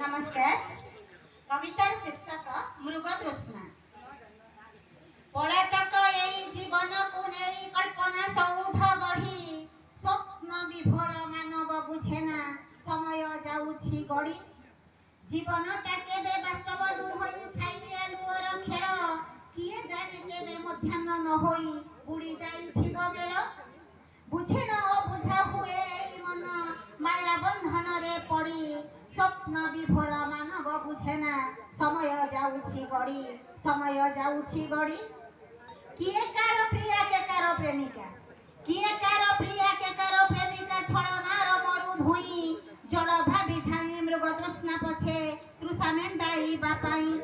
नमस्कार। कवितार शीर्षक मृगतृष्णा। पलातक एई जीवन को नहीं कल्पना सौध गढ़ी स्वप्न विभोर मानव बुझेना समय जाउछि गड़ी जीवनटा केबे वास्तव नुहई छाई आलुअर खेल किए जाने केबे मध्याह्न न होई बुड़ी जाइथिब बेल बुझे न बुझा हुए एई मन माया बंधन रे पड़ी स्वप्न विभोर मानव बुझेना समय जाउछि गड़ी समय जाउछि गड़ी किए कार प्रिया के कार प्रेमिका किए कार प्रिया के कार प्रेमिका छड़नार मरु भूई जड़ भावी थाई मृग तृष्णा पछे तृषा मेंढाई बापाई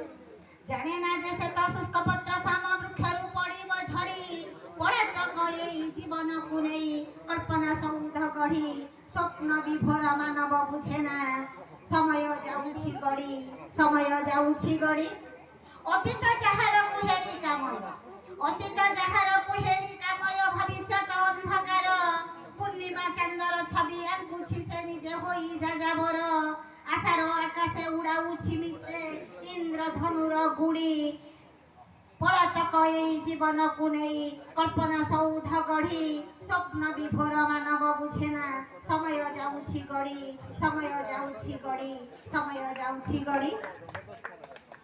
जाने ना जे से तो शुष्क पत्र साम वृक्षरु पड़िब झड़ी पलातक एई जीवन को नहीं कल्पना सौध गढ़ी स्वप्न विभोर मानव बुझेना समय जाउछि गड़ी समय जाउछि गड़ी अतीत जहार कुहेली कामय अतीत जहार कुहेली कामय भविष्यत अंधकार पूर्णिमा चंद्र छवि आंकुछि से निजे होई जाजाबर आशार आकाशे उड़ाउछि मिछे इंद्रधनुर गुड़ी पलातक एई जीवन को नहीं कल्पना सौध गढ़ी स्वप्न विभोर मानव बुझेना समय जाउछि गड़ी समय जाउछि गड़ी समय जाउछि गड़ी।